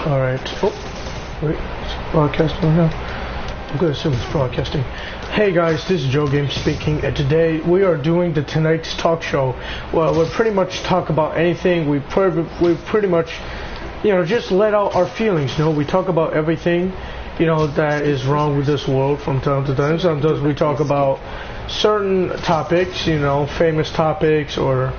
Alright. Oh, wait. It's broadcasting now. I'm going to assume it's broadcasting. Hey guys, this is Joe Game speaking, and today we are doing the Tonight's Talk Show. Well, we'll pretty much talk about anything. We pretty much, just let out our feelings. We talk about everything, that is wrong with this world from time to time. Sometimes we talk about certain topics, famous topics, or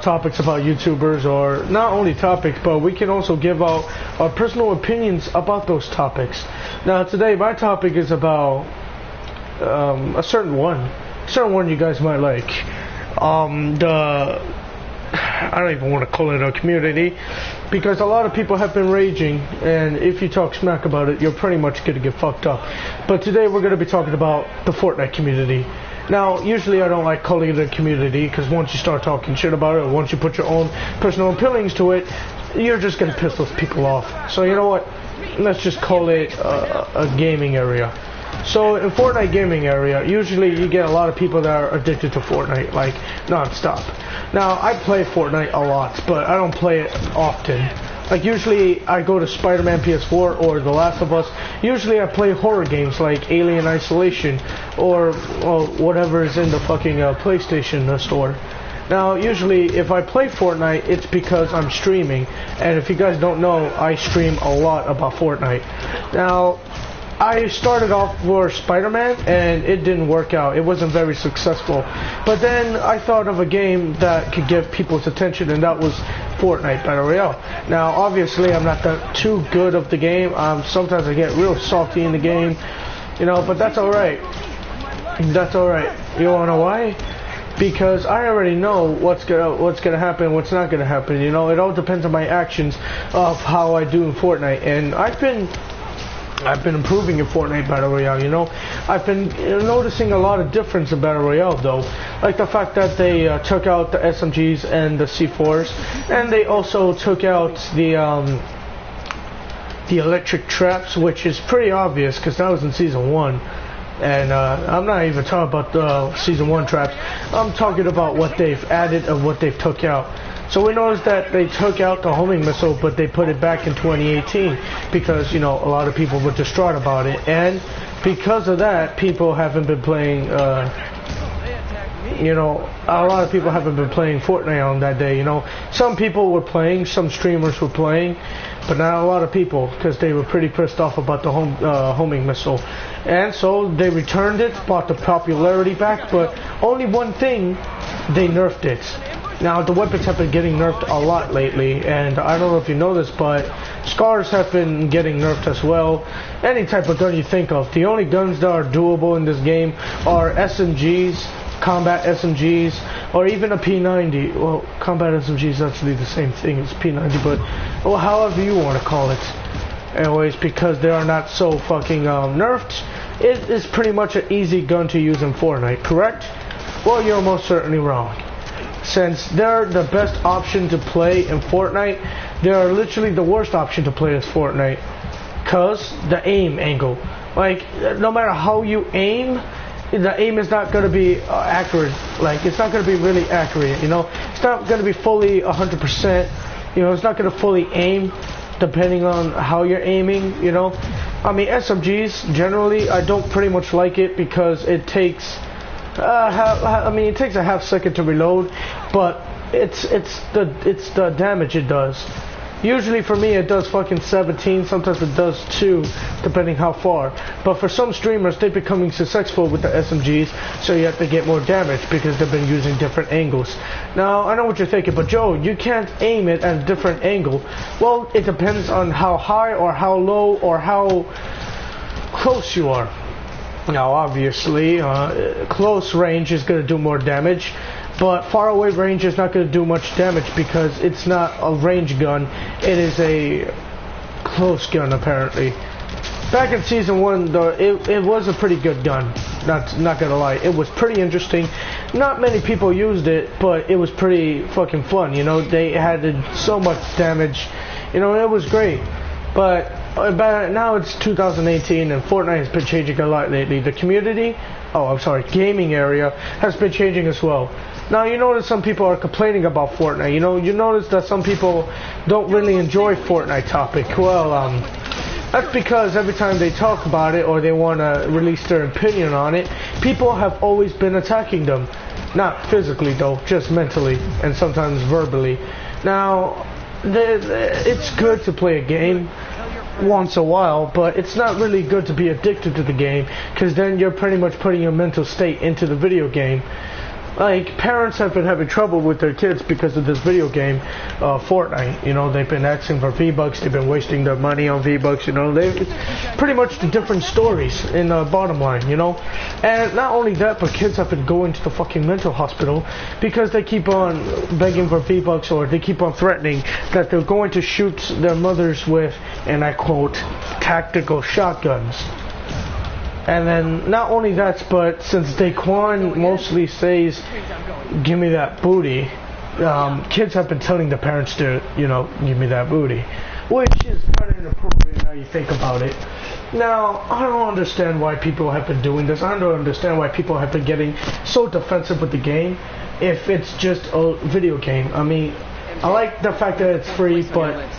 topics about YouTubers, or not only topics, but we can also give out our personal opinions about those topics. Now today my topic is about a certain one you guys might like. I don't even want to call it a community, because a lot of people have been raging, and if you talk smack about it, you're pretty much going to get fucked up. But today we're going to be talking about the Fortnite community. Now, usually I don't like calling it a community, because once you start talking shit about it, or once you put your own personal opinions to it, you're just going to piss those people off. So you know what? Let's just call it a gaming area. So in Fortnite gaming area, usually you get a lot of people that are addicted to Fortnite, like non-stop. Now, I play Fortnite a lot, but I don't play it often. Like usually I go to Spider-Man PS4 or The Last of Us. Usually I play horror games like Alien Isolation or whatever is in the fucking PlayStation store. Now usually if I play Fortnite, it's because I'm streaming, and if you guys don't know, I stream a lot about Fortnite. Now I started off for Spider-Man, and it didn't work out. It wasn't very successful. But then I thought of a game that could get people's attention, and that was Fortnite Battle Royale. Now, obviously, I'm not that too good of the game. Sometimes I get real salty in the game, but that's alright. That's alright. You wanna know why? Because I already know what's gonna happen, what's not gonna happen. It all depends on my actions of how I do in Fortnite, and I've been improving in Fortnite Battle Royale, I've been noticing a lot of difference in Battle Royale, though. Like the fact that they took out the SMGs and the C4s, and they also took out the electric traps, which is pretty obvious, because that was in Season 1. And I'm not even talking about the Season 1 traps. I'm talking about what they've added and what they've took out. So we noticed that they took out the homing missile, but they put it back in 2018 because, a lot of people were distraught about it. And because of that, people haven't been playing, a lot of people haven't been playing Fortnite on that day, Some people were playing, some streamers were playing, but not a lot of people, because they were pretty pissed off about the homing missile. And so they returned it, brought the popularity back, but only one thing, they nerfed it. Now, the weapons have been getting nerfed a lot lately, and I don't know if you know this, but SCARs have been getting nerfed as well. Any type of gun you think of. The only guns that are doable in this game are SMGs, combat SMGs, or even a P90. Well, combat SMG is actually the same thing as P90, but however you want to call it. Anyways, because they are not so fucking nerfed, it is pretty much an easy gun to use in Fortnite, correct? Well, you're most certainly wrong. Since they're the best option to play in Fortnite, they are literally the worst option to play as Fortnite. Cause the aim angle. Like, no matter how you aim, the aim is not going to be accurate. Like, it's not going to be really accurate, It's not going to be fully 100%. It's not going to fully aim depending on how you're aiming, I mean, SMGs, generally, I don't pretty much like it because it takes... it takes a half second to reload, but it's the damage it does. Usually for me it does fucking 17, sometimes it does 2, depending how far. But for some streamers, they're becoming successful with the SMGs, so you have to get more damage because they've been using different angles. Now, I know what you're thinking, but Joe, you can't aim it at a different angle. Well, it depends on how high or how low or how close you are. Now, obviously, close range is going to do more damage, but far away range is not going to do much damage because it's not a range gun, it is a close gun, apparently. Back in Season 1, though, it was a pretty good gun, not gonna lie. It was pretty interesting. Not many people used it, but it was pretty fucking fun, They added so much damage, it was great. But now it's 2018 and Fortnite has been changing a lot lately. The community, gaming area has been changing as well. Now you notice some people are complaining about Fortnite. You notice that some people don't really enjoy Fortnite topic. Well, that's because every time they talk about it or they want to release their opinion on it, people have always been attacking them. Not physically though, just mentally and sometimes verbally. Now, it's good to play a game once a while, but it's not really good to be addicted to the game, because then you're pretty much putting your mental state into the video game. Like, parents have been having trouble with their kids because of this video game, Fortnite. They've been asking for V-Bucks, they've been wasting their money on V-Bucks, it's pretty much the different stories in the bottom line, And not only that, but kids have been going to the fucking mental hospital because they keep on begging for V-Bucks, or they keep on threatening that they're going to shoot their mothers with, and I quote, tactical shotguns. And then, not only that, but since Daquan mostly says, give me that booty, kids have been telling the parents to, give me that booty. Which is kind of inappropriate now you think about it. Now, I don't understand why people have been doing this. I don't understand why people have been getting so defensive with the game if it's just a video game. I mean, I like the fact that it's free, but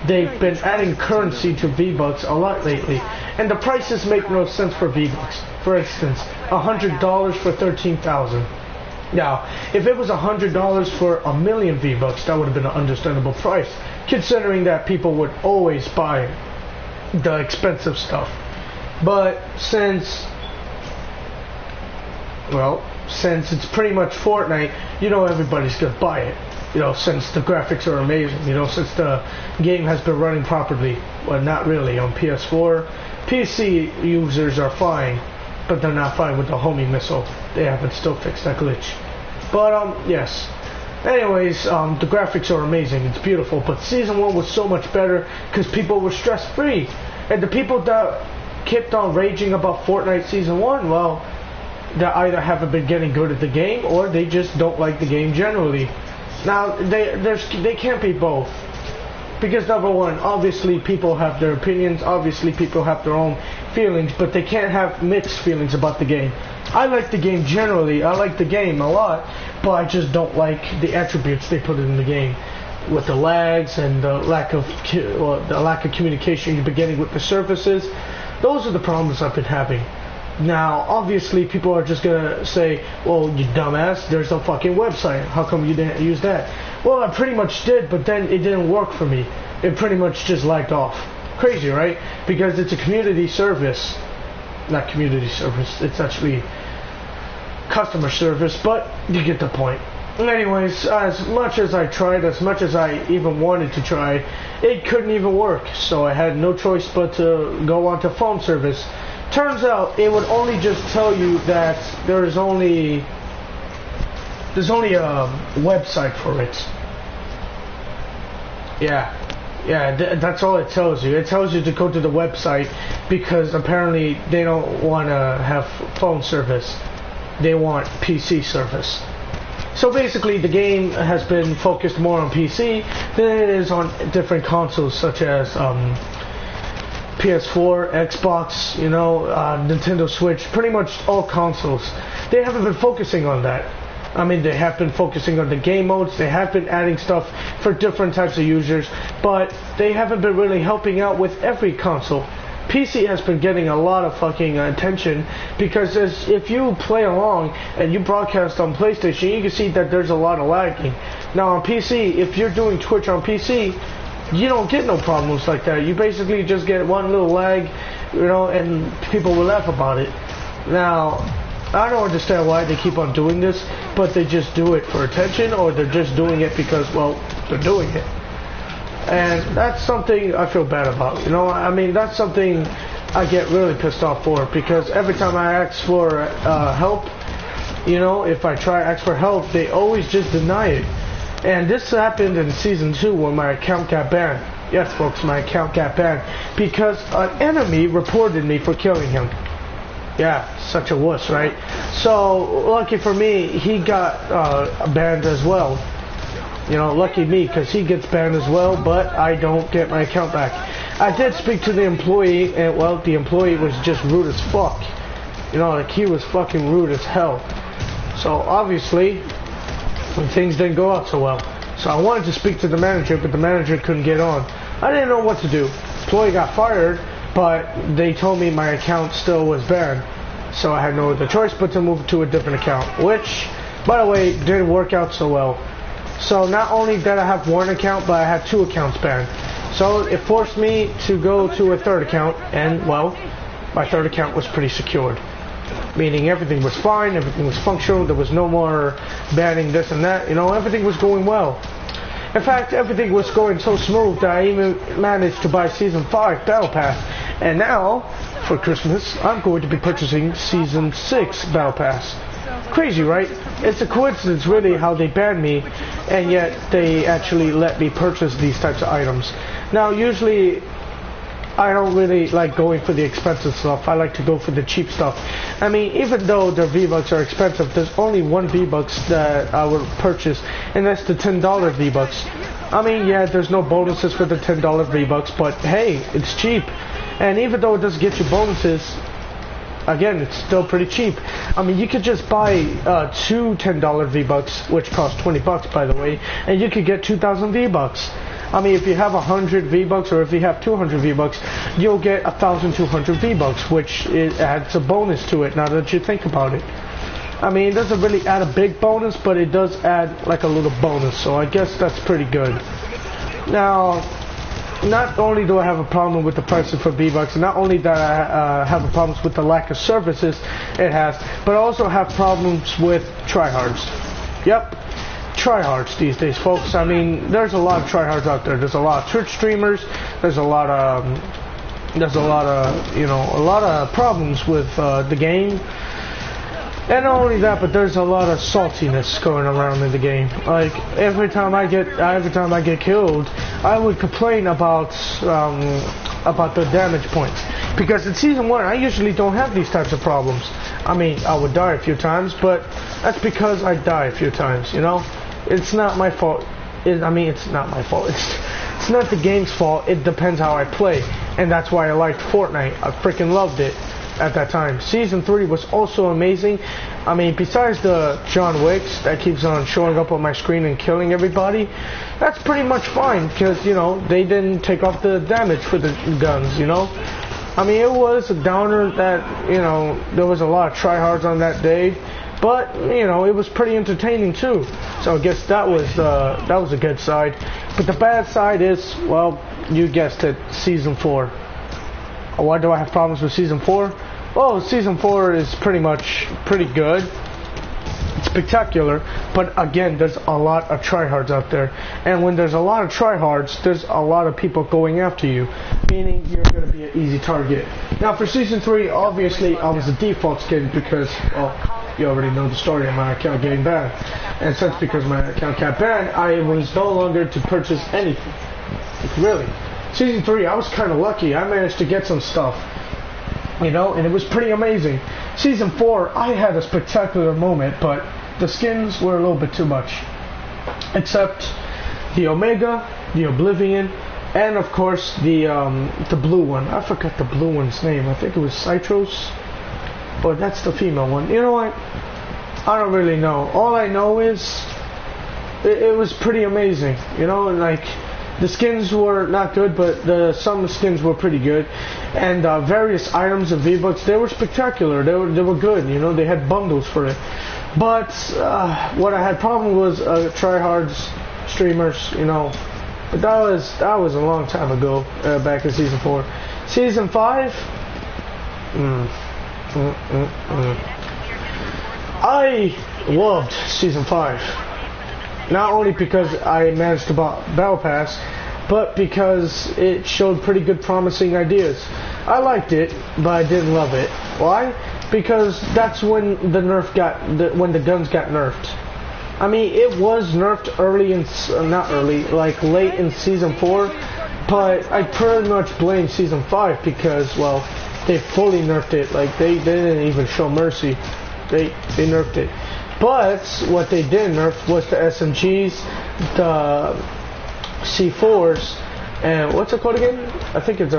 they've been adding currency to V-Bucks a lot lately, and the prices make no sense for V-Bucks. For instance, $100 for 13,000. Now, if it was $100 for a million V-Bucks, that would have been an understandable price, considering that people would always buy the expensive stuff. But since it's pretty much Fortnite, everybody's gonna buy it. Since the graphics are amazing, since the game has been running properly. Well, not really on PS4. PC users are fine, but they're not fine with the homing missile. They haven't still fixed that glitch. But, yes. Anyways, the graphics are amazing. It's beautiful. But Season 1 was so much better because people were stress-free. And the people that kept on raging about Fortnite Season 1, well, they either haven't been getting good at the game or they just don't like the game generally. Now, they can't be both. Because number one, obviously people have their opinions, obviously people have their own feelings, but they can't have mixed feelings about the game. I like the game generally, I like the game a lot, but I just don't like the attributes they put in the game. With the lags and the lack of communication you've been getting with the services. Those are the problems I've been having. Now, obviously, people are just gonna say, well, you dumbass, there's a fucking website. How come you didn't use that? Well, I pretty much did, but then it didn't work for me. It pretty much just lagged off. Crazy, right? Because it's a community service. Not community service, it's actually customer service, but you get the point. Anyways, as much as I tried, as much as I even wanted to try, it couldn't even work. So I had no choice but to go onto phone service. Turns out it would only just tell you that there's only a website for it. That's all it tells you. It tells you to go to the website because apparently they don't want to have phone service. They want PC service. So basically the game has been focused more on PC than it is on different consoles such as PS4, Xbox, Nintendo Switch, pretty much all consoles. They haven't been focusing on that. I mean, they have been focusing on the game modes, they have been adding stuff for different types of users, but they haven't been really helping out with every console. PC has been getting a lot of fucking attention because if you play along and you broadcast on PlayStation, you can see that there's a lot of lagging. Now on PC, if you're doing Twitch on PC, you don't get no problems like that. You basically just get one little lag, and people will laugh about it. Now, I don't understand why they keep on doing this, but they just do it for attention, or they're just doing it because, well, they're doing it. And that's something I feel bad about. I mean, that's something I get really pissed off for, because every time I ask for help, if I try to ask for help, they always just deny it. And this happened in Season 2 when my account got banned. Yes, folks, my account got banned because an enemy reported me for killing him. Yeah, such a wuss, right? So, lucky for me, he got banned as well. Lucky me, because he gets banned as well, but I don't get my account back. I did speak to the employee, and, well, the employee was just rude as fuck. He was fucking rude as hell. So, obviously, and things didn't go out so well. So I wanted to speak to the manager, but the manager couldn't get on. I didn't know what to do. Employee got fired, but they told me my account still was banned. So I had no other choice but to move to a different account, which, by the way, didn't work out so well. So not only did I have one account, but I had 2 accounts banned. So it forced me to go to a 3rd account, and, well, my 3rd account was pretty secured. Meaning everything was fine, everything was functional, there was no more banning this and that, you know, everything was going well. In fact, everything was going so smooth that I even managed to buy Season 5 Battle Pass. And now, for Christmas, I'm going to be purchasing Season 6 Battle Pass. Crazy, right? It's a coincidence, really, how they banned me, and yet they actually let me purchase these types of items. Now, usually, I don't really like going for the expensive stuff. I like to go for the cheap stuff. I mean, even though the V-Bucks are expensive, there's only one V-Bucks that I would purchase, and that's the $10 V-Bucks. I mean, yeah, there's no bonuses for the $10 V-Bucks, but hey, it's cheap. And even though it doesn't get you bonuses, again, it's still pretty cheap. I mean, you could just buy 2 $10 V-Bucks, which cost 20 bucks, by the way, and you could get 2,000 V-Bucks. I mean, if you have 100 V-Bucks or if you have 200 V-Bucks, you'll get 1,200 V-Bucks, which adds a bonus to it, now that you think about it. I mean, it doesn't really add a big bonus, but it does add like a little bonus, so I guess that's pretty good. Now, not only do I have a problem with the prices for V-Bucks, and not only that I have a problems with the lack of services it has, but I also have problems with tryhards. Yep, tryhards these days, folks. I mean, there's a lot of tryhards out there. There's a lot of Twitch streamers. There's a lot of you know, a lot of problems with the game. And not only that, but there's a lot of saltiness going around in the game. Like every time I get killed, I would complain about the damage points, because in Season 1 I usually don't have these types of problems. I mean, I would die a few times, but that's because I die a few times. You know, it's not my fault. I mean, it's not my fault. It's not the game's fault. It depends how I play, and that's why I liked Fortnite. I freaking loved it at that time. Season 3 was also amazing. I mean, besides the John Wicks that keeps on showing up on my screen and killing everybody, that's pretty much fine, because, you know, they didn't take off the damage for the guns, you know. I mean, it was a downer that, you know, there was a lot of tryhards on that day, but, you know, it was pretty entertaining too. So I guess that was a good side. But the bad side is, well, you guessed it, Season 4. Why do I have problems with Season 4? Well, Season 4 is pretty good. It's spectacular, but again, there's a lot of tryhards out there. And when there's a lot of tryhards, there's a lot of people going after you, meaning you're going to be an easy target. Now, for Season 3, obviously, I was the default skin because, well, you already know the story of my account getting banned. And since because my account got banned, I was no longer to purchase anything. Really. Season 3, I was kind of lucky. I managed to get some stuff, you know, and it was pretty amazing. Season 4, I had a spectacular moment, but the skins were a little bit too much. Except the Omega, the Oblivion, and of course the blue one. I forgot the blue one's name. I think it was Citros, or that's the female one. You know what? I don't really know. All I know is it was pretty amazing. You know, like, the skins were not good, but some skins were pretty good, and various items of V-Bucks, they were spectacular. They were good. You know, they had bundles for it. But what I had problem was tryhards, streamers. You know, but that was a long time ago, back in Season 4. Season 5. I loved Season 5. Not only because I managed to buy Battle Pass, but because it showed pretty good promising ideas. I liked it, but I didn't love it. Why? Because that's when when the guns got nerfed. I mean, it was nerfed like late in Season 4, but I pretty much blame Season 5 because, well, they fully nerfed it. Like, they didn't even show mercy. They nerfed it. But what they did nerf was the SMGs, the C4s, and what's it called again? I think it's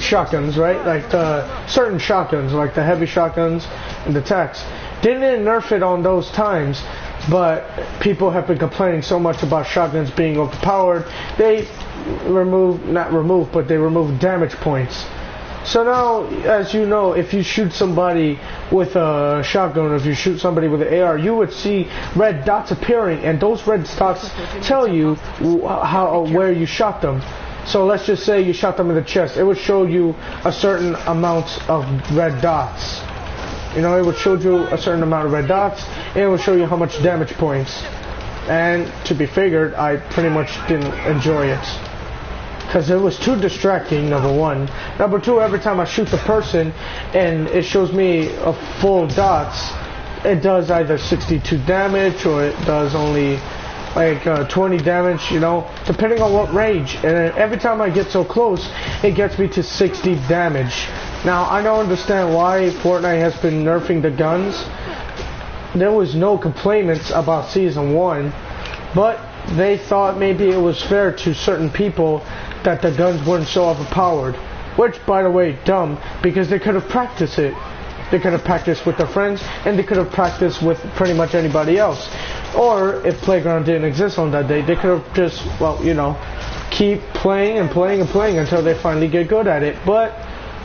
shotguns, right? Like the certain shotguns, like the heavy shotguns and the techs. They didn't nerf it on those times, but people have been complaining so much about shotguns being overpowered, they remove damage points. So now, as you know, if you shoot somebody with a shotgun, or if you shoot somebody with an AR, you would see red dots appearing, and those red dots tell you where you shot them. So let's just say you shot them in the chest. It would show you a certain amount of red dots. You know, it would show you a certain amount of red dots, and it would show you how much damage points. And to be figured, I pretty much didn't enjoy it, because it was too distracting, number one. Number two, every time I shoot the person and it shows me a full dots, it does either 62 damage or it does only like 20 damage, you know, depending on what range. And every time I get so close, it gets me to 60 damage. Now, I don't understand why Fortnite has been nerfing the guns. There was no complaints about Season 1, but they thought maybe it was fair to certain people that the guns weren't so overpowered. Which, by the way, dumb, because they could have practiced it. They could have practiced with their friends, and they could have practiced with pretty much anybody else. Or, if Playground didn't exist on that day, they could have just, well, you know, keep playing and playing and playing until they finally get good at it. But,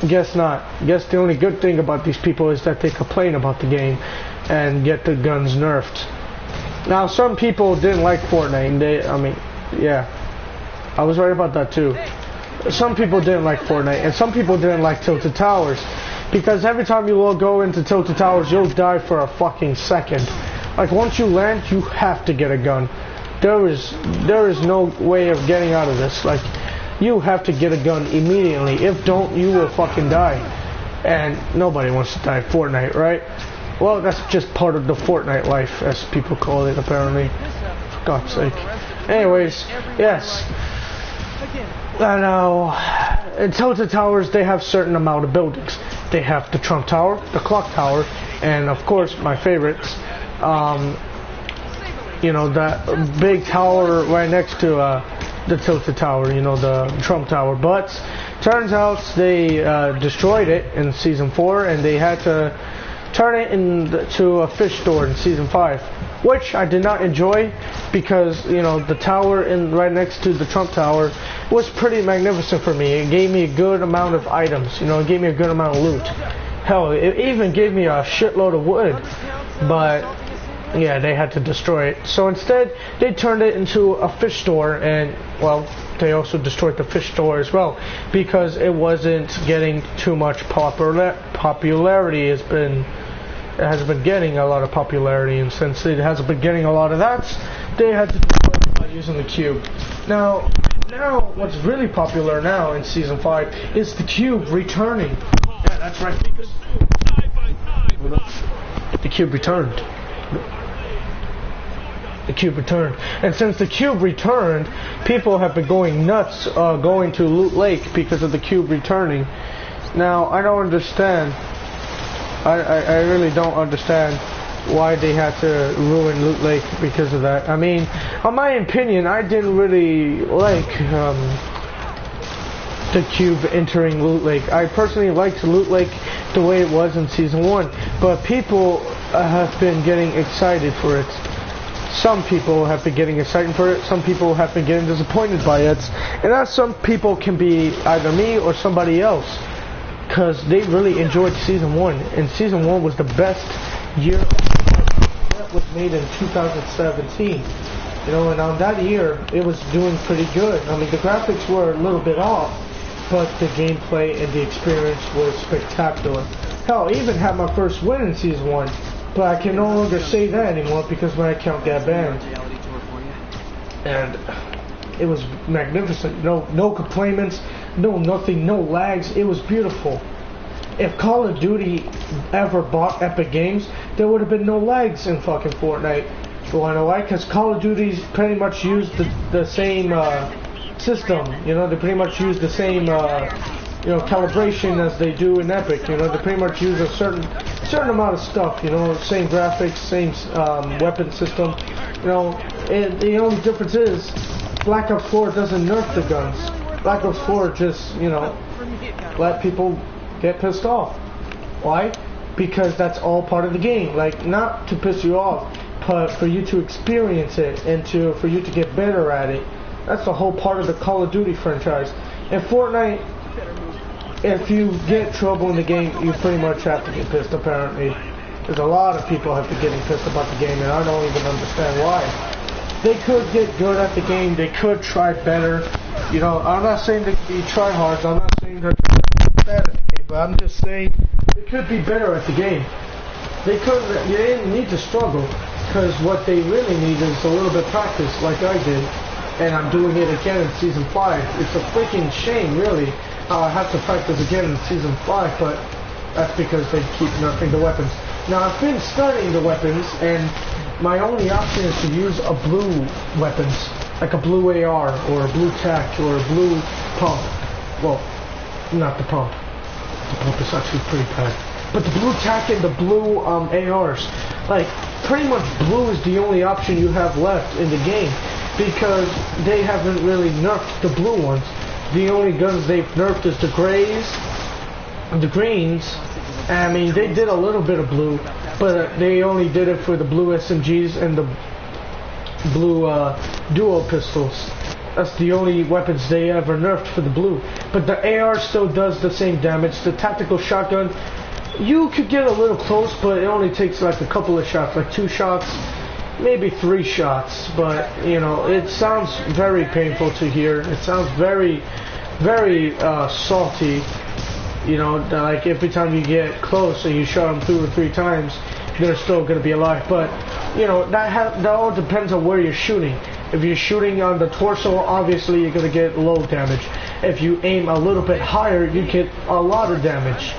guess not. Guess the only good thing about these people is that they complain about the game and get the guns nerfed. Now, some people didn't like Fortnite, and yeah, I was right about that too. Some people didn't like Fortnite, and some people didn't like Tilted Towers, because every time you will go into Tilted Towers, you'll die for a fucking second. Like, once you land, you have to get a gun. There is no way of getting out of this. Like, you have to get a gun immediately. If don't, you will fucking die. And nobody wants to die in Fortnite, right? Well, that's just part of the Fortnite life, as people call it, apparently. For God's sake. Anyways, yes. Now, in Tilted Towers, they have certain amount of buildings. They have the Trump Tower, the Clock Tower, and of course, my favorites, you know, that big tower right next to the Tilted Tower, you know, the Trump Tower. But turns out they destroyed it in Season 4, and they had to turn it into a fish store in Season 5, which I did not enjoy, because, you know, the tower right next to the Trump Tower was pretty magnificent for me. It gave me a good amount of items, you know, it gave me a good amount of loot. Hell, it even gave me a shitload of wood, but yeah, they had to destroy it. So instead, they turned it into a fish store, and, well, they also destroyed the fish store as well, because it wasn't getting too much popularity. It has been getting a lot of popularity, and since it hasn't been getting a lot of that, they had to destroy it by using the cube. Now, what's really popular now in Season 5 is the cube returning. Yeah, that's right. The cube returned. The cube returned. And since the cube returned, people have been going nuts going to Loot Lake because of the cube returning. Now, I don't understand. I really don't understand why they had to ruin Loot Lake because of that. I mean, in my opinion, I didn't really like the cube entering Loot Lake. I personally liked Loot Lake the way it was in Season 1, but people have been getting excited for it. Some people have been getting excited for it, some people have been getting disappointed by it, and that some people can be either me or somebody else, because they really enjoyed Season 1, and Season 1 was the best year that was made in 2017. You know, and on that year, it was doing pretty good. I mean, the graphics were a little bit off, but the gameplay and the experience was spectacular. Hell, I even had my first win in Season 1, but I can no longer say that anymore because my account got banned. And it was magnificent. No complaints, no nothing, no lags. It was beautiful. If Call of Duty ever bought Epic Games, there would have been no lags in fucking Fortnite. You wanna know why? Because Call of Duty pretty much used the same system. You know, they pretty much use the same you know, calibration as they do in Epic. You know, they pretty much use a certain amount of stuff. You know, same graphics, same weapon system. You know, and the only difference is Black Ops 4 doesn't nerf the guns. Black Ops 4 just, you know, let people get pissed off. Why? Because that's all part of the game. Like, not to piss you off. but for you to experience it and for you to get better at it. That's the whole part of the Call of Duty franchise. In Fortnite, if you get trouble in the game, you pretty much have to get pissed, apparently. There's a lot of people have to getting pissed about the game, and I don't even understand why. They could get good at the game, they could try better. You know, I'm not saying that you try hard, I'm not saying that you're bad at the game, but I'm just saying they could be better at the game. They didn't need to struggle, because what they really need is a little bit of practice, like I did. And I'm doing it again in Season 5. It's a freaking shame, really. I have to practice again in Season 5, but that's because they keep nerfing the weapons. Now, I've been studying the weapons, and my only option is to use a blue weapons, like a blue AR, or a blue TAC, or a blue pump. Well, not the pump. The pump is actually pretty bad. But the blue TAC and the blue ARs. Like, pretty much blue is the only option you have left in the game. Because they haven't really nerfed the blue ones. The only guns they've nerfed is the grays, the greens. I mean, they did a little bit of blue, but they only did it for the blue SMGs and the blue dual pistols. That's the only weapons they ever nerfed for the blue. But the AR still does the same damage. The tactical shotgun, you could get a little close, but it only takes like a couple of shots, like 2 shots. Maybe 3 shots, but you know, it sounds very painful to hear. It sounds very, very salty. You know, like every time you get close and you shot them 2 or 3 times, they're still gonna be alive. But you know, that all depends on where you're shooting. If you're shooting on the torso, obviously you're gonna get low damage. If you aim a little bit higher, you get a lot of damage.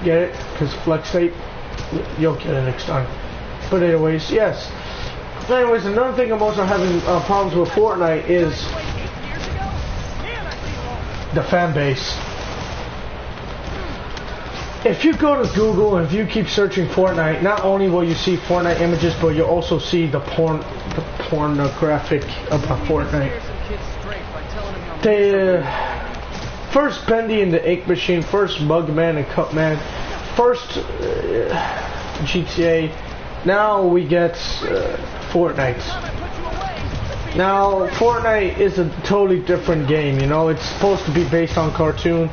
Get it? Because flex tape, you'll get it next time. But anyways, yes. Anyways, another thing I'm also having problems with Fortnite is the fan base. If you go to Google and if you keep searching Fortnite, not only will you see Fortnite images, but you'll also see the pornographic about Fortnite. First Bendy and the Ink Machine, first Mugman and Cupman, first GTA. Now we get Fortnite. Now Fortnite is a totally different game, you know, it's supposed to be based on cartoon,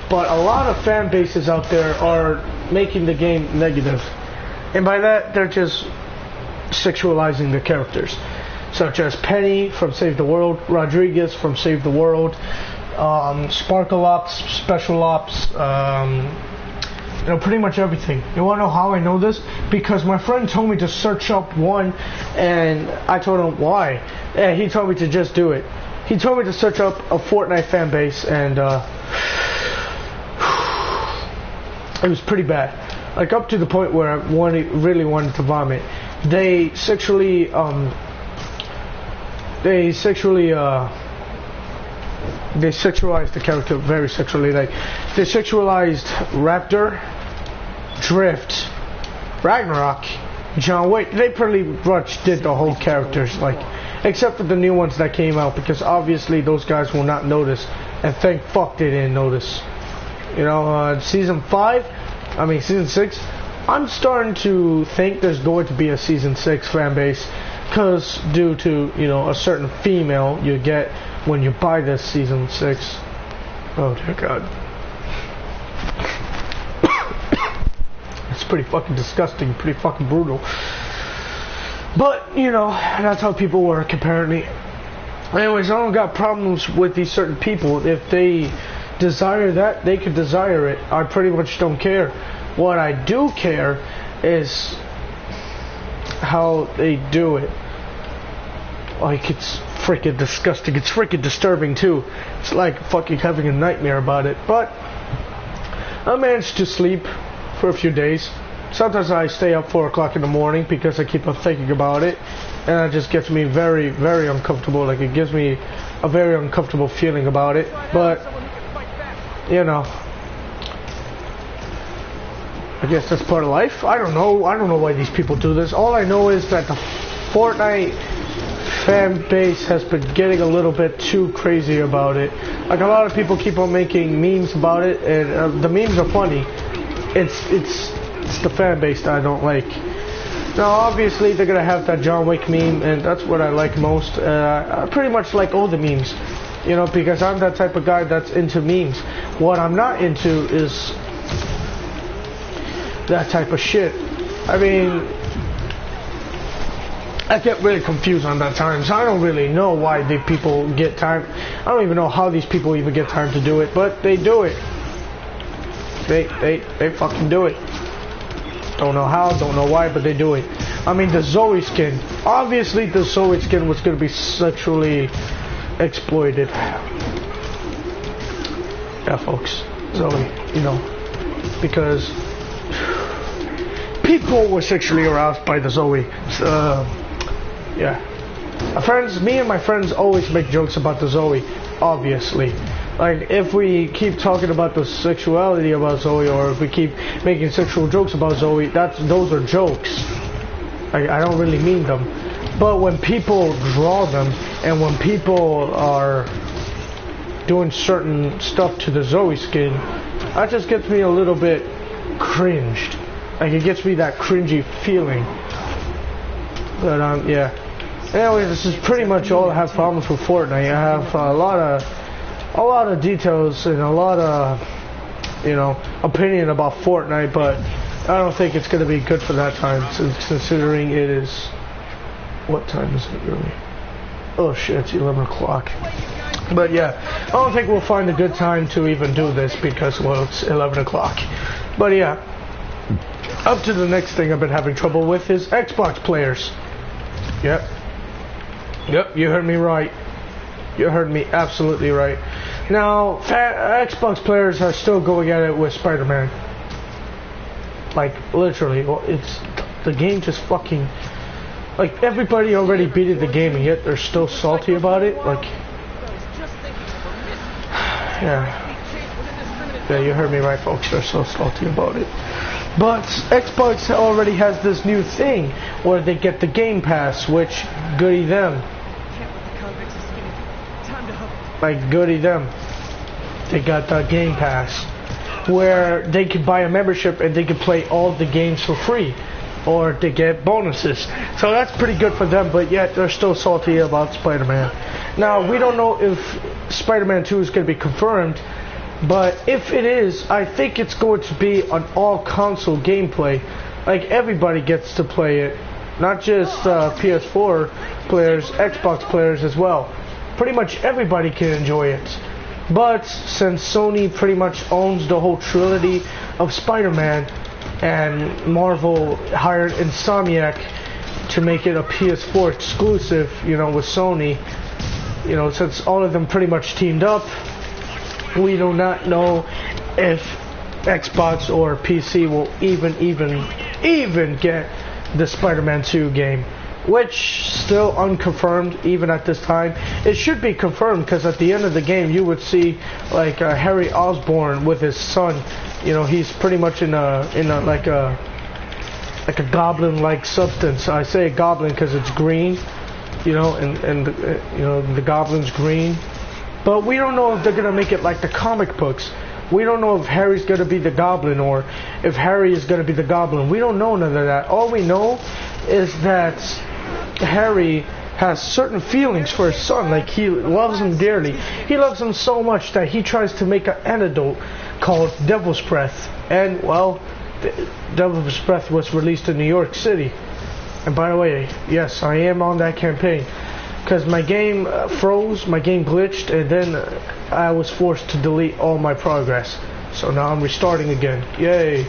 but a lot of fan bases out there are making the game negative. And by that, they're just sexualizing the characters. Such as Penny from Save the World, Rodriguez from Save the World, Sparkle Ops, Special Ops, you know, pretty much everything. You wanna know how I know this? Because my friend told me to search up one, and I told him why. And he told me to just do it. He told me to search up a Fortnite fan base, and it was pretty bad. Like up to the point where I really wanted to vomit. They sexualized the character very sexually. Like they sexualized Raptor, Drift, Ragnarok, John Wick. They pretty much did the whole characters, like, except for the new ones that came out, because obviously those guys will not notice, and thank fuck they didn't notice. You know, season 6, I'm starting to think there's going to be a season 6 fan base, because due to, you know, a certain female you get when you buy this season 6. Oh dear God. It's pretty fucking disgusting, pretty fucking brutal. But, you know, that's how people work apparently. Anyways, I don't got problems with these certain people. If they desire that, they could desire it. I pretty much don't care. What I do care is how they do it. Like, it's freaking disgusting. It's freaking disturbing too. It's like fucking having a nightmare about it. But I managed to sleep for a few days. Sometimes I stay up 4 o'clock in the morning because I keep on thinking about it, and it just gets me very, very uncomfortable. Like, it gives me a very uncomfortable feeling about it. But you know, I guess that's part of life. I don't know why these people do this. All I know is that the Fortnite fan base has been getting a little bit too crazy about it. Like, a lot of people keep on making memes about it, and the memes are funny. It's the fan base that I don't like. Now, obviously, they're gonna have that John Wick meme, and that's what I like most. I pretty much like all the memes, you know, because I'm that type of guy that's into memes. What I'm not into is that type of shit. I mean, I get really confused on that time, so I don't really know why the people get time. I don't even know how these people even get time to do it, but they do it. They fucking do it. Don't know how, don't know why, but they do it. I mean, the Zoe skin. Obviously, the Zoe skin was going to be sexually exploited. Yeah, folks. Zoe, you know. Because people were sexually aroused by the Zoe. Yeah. Me and my friends always make jokes about the Zoe, obviously. Like, if we keep talking about the sexuality about Zoe, or if we keep making sexual jokes about Zoe, those are jokes. I don't really mean them. But when people draw them, and when people are doing certain stuff to the Zoe skin, that just gets me a little bit cringed. Like, it gets me that cringy feeling. But, yeah. Anyway, this is pretty much all I have problems with Fortnite. I have a lot of details and a lot of, you know, opinion about Fortnite, but I don't think it's going to be good for that time, considering it is, what time is it really? Oh shit, it's 11 o'clock. But yeah, I don't think we'll find a good time to even do this because, well, it's 11 o'clock. But yeah, up to the next thing I've been having trouble with is Xbox players. Yep, you heard me right. You heard me absolutely right. Now, Xbox players are still going at it with Spider-Man. Like, literally, well, the game just fucking, like, everybody already beated the game and yet they're still salty about it. Like, yeah, you heard me right, folks. They're so salty about it. But Xbox already has this new thing where they get the Game Pass, which, goody them. Like, goody them. They got the Game Pass, where they can buy a membership and they can play all the games for free, or they get bonuses. So that's pretty good for them, but yet they're still salty about Spider-Man. Now, we don't know if Spider-Man 2 is going to be confirmed, but if it is, I think it's going to be an all-console gameplay. Like, everybody gets to play it, not just PS4 players, Xbox players as well. Pretty much everybody can enjoy it. But since Sony pretty much owns the whole trilogy of Spider-Man, and Marvel hired Insomniac to make it a PS4 exclusive, you know, with Sony, you know, since all of them pretty much teamed up, we do not know if Xbox or PC will even get the Spider-Man 2 game, which still unconfirmed even at this time. It should be confirmed because at the end of the game you would see like Harry Osborn with his son. You know, he's pretty much in a like a goblin-like substance. I say goblin because it's green, you know, and you know, the goblin's green. But we don't know if they're gonna make it like the comic books. We don't know if Harry's gonna be the goblin or if Harry is gonna be the goblin. We don't know none of that. All we know is that Harry has certain feelings for his son. Like, he loves him dearly. He loves him so much that he tries to make an antidote called Devil's Breath. And, well, Devil's Breath was released in New York City. And by the way, yes, I am on that campaign. Because my game froze, my game glitched, and then I was forced to delete all my progress. So now I'm restarting again. Yay.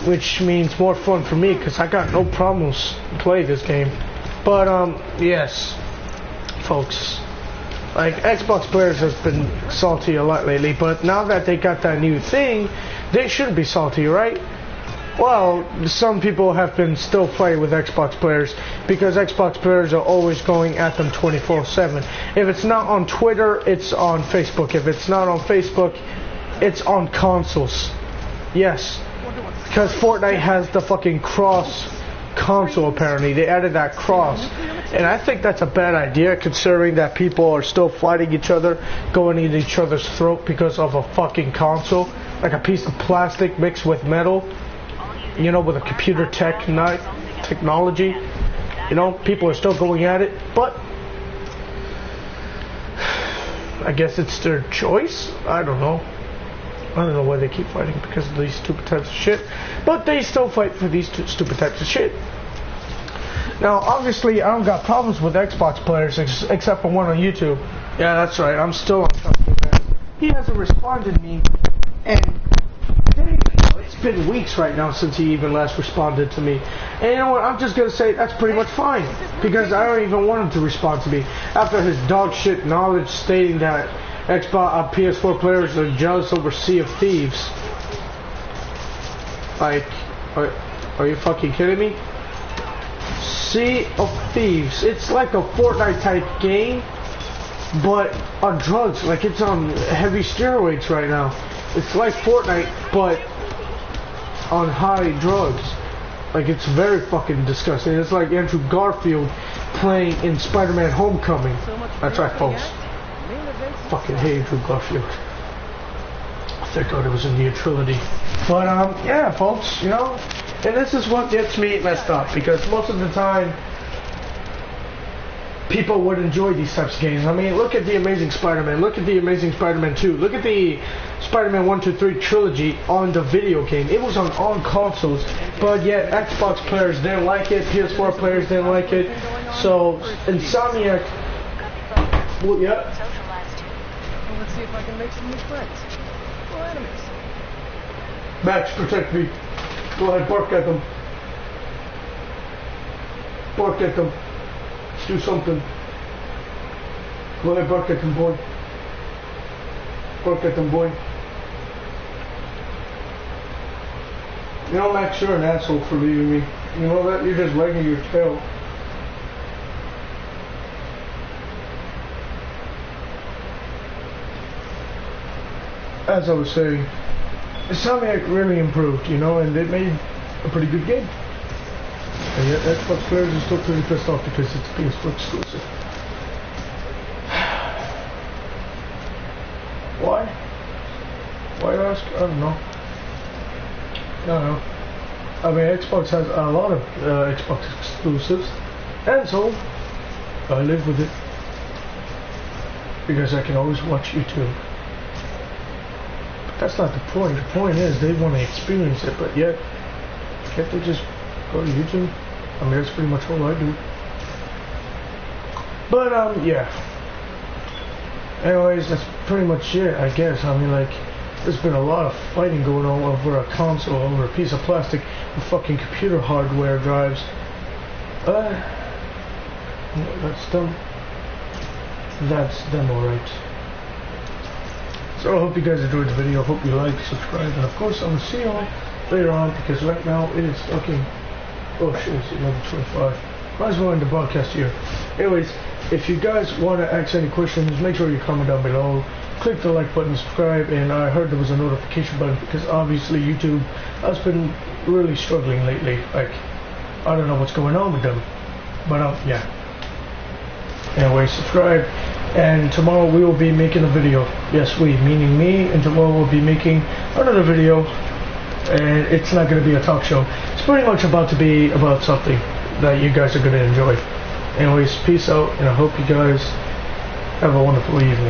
Which means more fun for me, because I got no problems to play this game. But, yes, folks. Like, Xbox players have been salty a lot lately, but now that they got that new thing, they shouldn't be salty, right? Well, some people have been still fighting with Xbox players because Xbox players are always going at them 24/7. If it's not on Twitter, it's on Facebook. If it's not on Facebook, it's on consoles. Yes, because Fortnite has the fucking cross console apparently. They added that cross. And I think that's a bad idea considering that people are still fighting each other, going in each other's throat because of a fucking console. Like a piece of plastic mixed with metal. You know, with a computer tech nut. technology. You know, people are still going at it, but I guess it's their choice. I don't know. I don't know why they keep fighting because of these stupid types of shit, but they still fight for these stupid types of shit. Now, obviously, I don't got problems with Xbox players except for one on YouTube. Yeah, that's right. I'm still on top of that. He hasn't responded to me, and it's been weeks right now since he even last responded to me. And you know what? I'm just gonna say that's pretty much fine because I don't even want him to respond to me after his dog shit knowledge stating that Xbox PS4 players are jealous over Sea of Thieves. Like, are you fucking kidding me? Sea of Thieves. It's like a Fortnite type game, but on drugs. Like it's on heavy steroids right now. It's like Fortnite, but on high drugs. Like it's very fucking disgusting. It's like Andrew Garfield playing in Spider-Man Homecoming. That's right, folks. Fucking hate Andrew Garfield. Thank God it was a new trilogy. But yeah, folks, you know, and this is what gets me messed up because most of the time people would enjoy these types of games. I mean, look at the Amazing Spider-Man. Look at the Amazing Spider-Man 2. Look at the Spider-Man 1, 2, 3 trilogy on the video game. It was on all consoles, but yet Xbox players didn't like it. PS4 players didn't like it. So Insomniac, well, yeah. Well, let's see if I can make some new friends. Or enemies. Max, protect me. Go ahead, bark at them. Bark at them. Let's do something. Go ahead, bark at them, boy. Bark at them, boy. You know, Max, you're an asshole for leaving me. You know that? You're just wagging your tail. As I was saying, Insomniac really improved, you know, and they made a pretty good game. And yet Xbox players are still pretty pissed off because it's PS4 exclusive. Why? Why ask? I don't know. I don't know. I mean, Xbox has a lot of Xbox exclusives, and so I live with it because I can always watch YouTube. That's not the point. The point is they want to experience it, but yet can't they just go to YouTube? I mean, that's pretty much all I do. But yeah. Anyways, that's pretty much it, I guess. I mean, like, there's been a lot of fighting going on over a console, over a piece of plastic, with fucking computer hardware drives. That's them. That's them, alright. So I hope you guys enjoyed the video. Hope you like, subscribe, and of course I'm gonna see y'all later on because right now it is fucking, oh shit, it's 11:25. Might as well end the broadcast here. Anyways, if you guys want to ask any questions, make sure you comment down below. Click the like button, subscribe, and I heard there was a notification button because obviously YouTube has been really struggling lately. Like, I don't know what's going on with them, but yeah. Anyway, subscribe, and tomorrow we will be making a video. Yes, we, meaning me, and tomorrow we'll be making another video, and it's not going to be a talk show. It's pretty much about to be about something that you guys are going to enjoy. Anyways, peace out, and I hope you guys have a wonderful evening.